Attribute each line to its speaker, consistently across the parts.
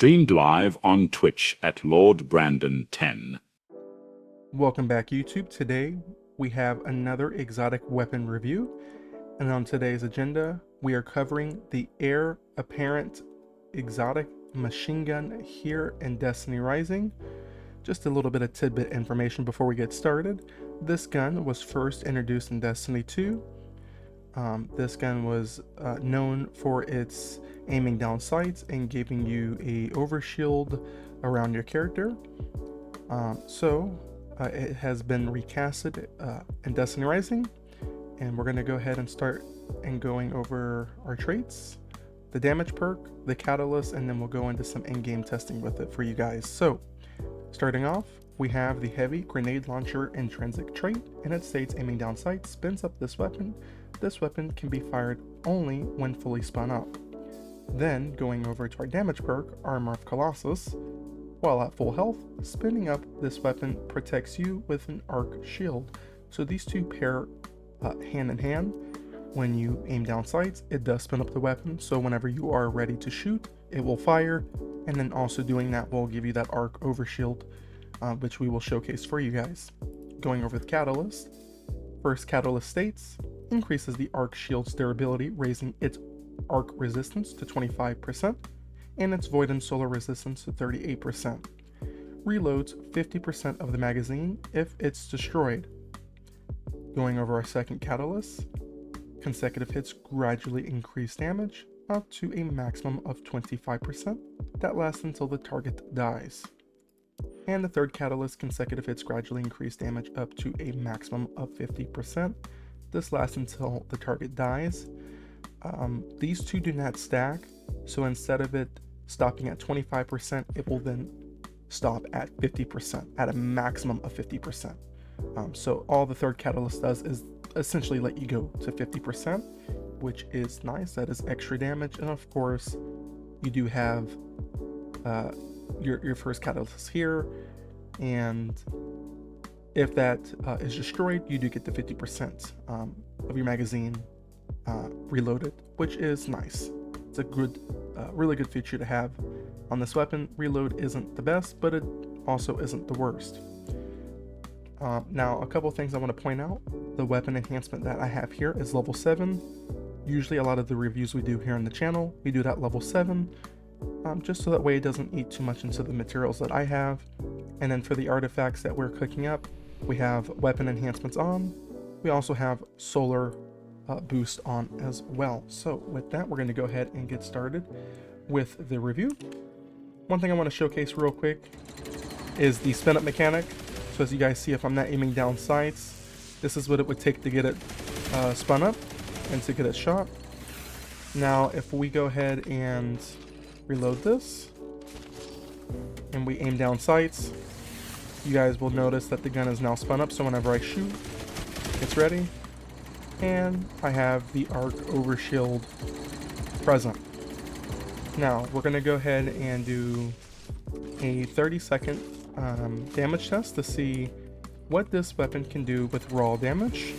Speaker 1: Stream live on Twitch at Lord Brandon 10.
Speaker 2: Welcome back, YouTube. Today we have another exotic weapon review, and on today's agenda we are covering the Heir apparent exotic machine gun here in Destiny Rising. Just a little bit of tidbit information before we get started. This gun was first introduced in Destiny 2. This gun was known for its aiming down sights and giving you a overshield around your character. It has been recasted in Destiny Rising, and we're going to go ahead and start going over our traits, the damage perk, the catalyst, and then we'll go into some in-game testing with it for you guys. So starting off, we have the heavy grenade launcher intrinsic trait, and it states aiming down sights spins up this weapon. This weapon can be fired only when fully spun up. Then going over to our damage perk, Armor of Colossus. While at full health, spinning up this weapon protects you with an arc shield. So these two pair hand in hand. When you aim down sights, it does spin up the weapon, so whenever you are ready to shoot, it will fire, and then also doing that will give you that arc overshield, which we will showcase for you guys. Going over the catalyst, first catalyst states, increases the arc shield's durability, raising its arc resistance to 25%, and its void and solar resistance to 38%. Reloads 50% of the magazine if it's destroyed. Going over our second catalyst, consecutive hits gradually increase damage up to a maximum of 25% that lasts until the target dies. And the third catalyst, consecutive hits gradually increase damage up to a maximum of 50%. This lasts until the target dies. These two do not stack, so instead of it stopping at 25%, it will then stop at 50%, at a maximum of 50%. So all the third catalyst does is essentially let you go to 50%, which is nice. That is extra damage, and of course, you do have your first catalyst here, and if that is destroyed, you do get the 50% of your magazine reloaded, which is nice. It's a good, really good feature to have on this weapon. Reload isn't the best, but it also isn't the worst. Now, a couple things I want to point out. The weapon enhancement that I have here is level 7. Usually a lot of the reviews we do here on the channel, we do it at level 7, just so that way it doesn't eat too much into the materials that I have. And then for the artifacts that we're cooking up, we have weapon enhancements on. We also have solar boost on as well. So with that, we're going to go ahead and get started with the review. One thing I want to showcase real quick is the spin up mechanic. So as you guys see, if I'm not aiming down sights, this is what it would take to get it spun up and to get it shot. Now if we go ahead and reload this and we aim down sights, you guys will notice that the gun is now spun up, so whenever I shoot, it's ready. And I have the arc overshield present. Now we're going to go ahead and do a 30-second damage test to see what this weapon can do with raw damage.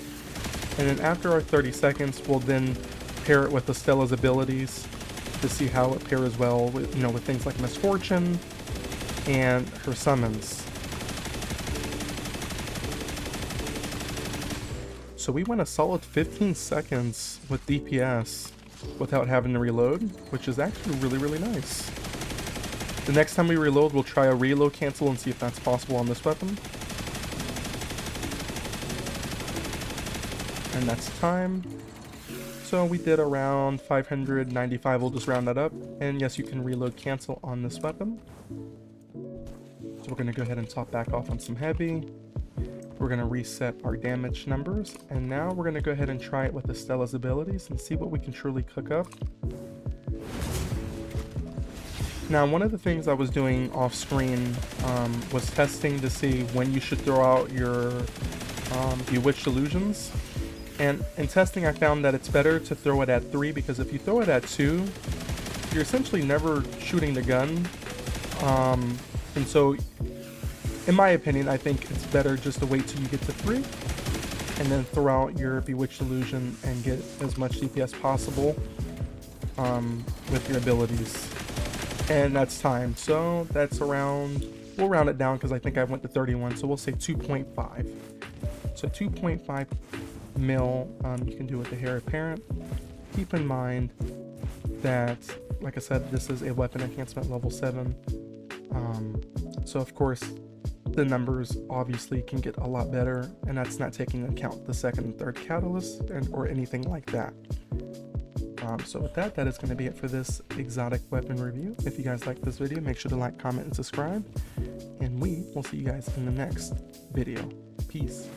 Speaker 2: And then after our 30 seconds, we'll then pair it with Estella's abilities to see how it pairs well with, with things like Misfortune and her summons. So we went a solid 15 seconds with DPS without having to reload, which is actually really, really nice. The next time we reload, we'll try a reload cancel and see if that's possible on this weapon. And that's time. So we did around 595, we'll just round that up. And yes, you can reload cancel on this weapon. So we're going to go ahead and top back off on some heavy. We're going to reset our damage numbers, and now we're going to go ahead and try it with Estella's abilities and see what we can truly cook up. Now, one of the things I was doing off screen was testing to see when you should throw out your Bewitched Illusions. And in testing, I found that it's better to throw it at 3, because if you throw it at 2, you're essentially never shooting the gun. And so, in my opinion, I think it's better just to wait till you get to 3 and then throw out your Bewitched Illusion and get as much DPS possible with your abilities. and that's time. So that's around, we'll round it down because I think I went to 31, so we'll say 2.5. So 2.5 mil you can do with the Heir apparent. Keep in mind that, like I said, this is a weapon enhancement level 7. So of course the numbers obviously can get a lot better, and that's not taking into account the second and third catalyst or anything like that. So with that, that is going to be it for this exotic weapon review. If you guys like this video, make sure to like, comment, and subscribe, and we will see you guys in the next video. Peace.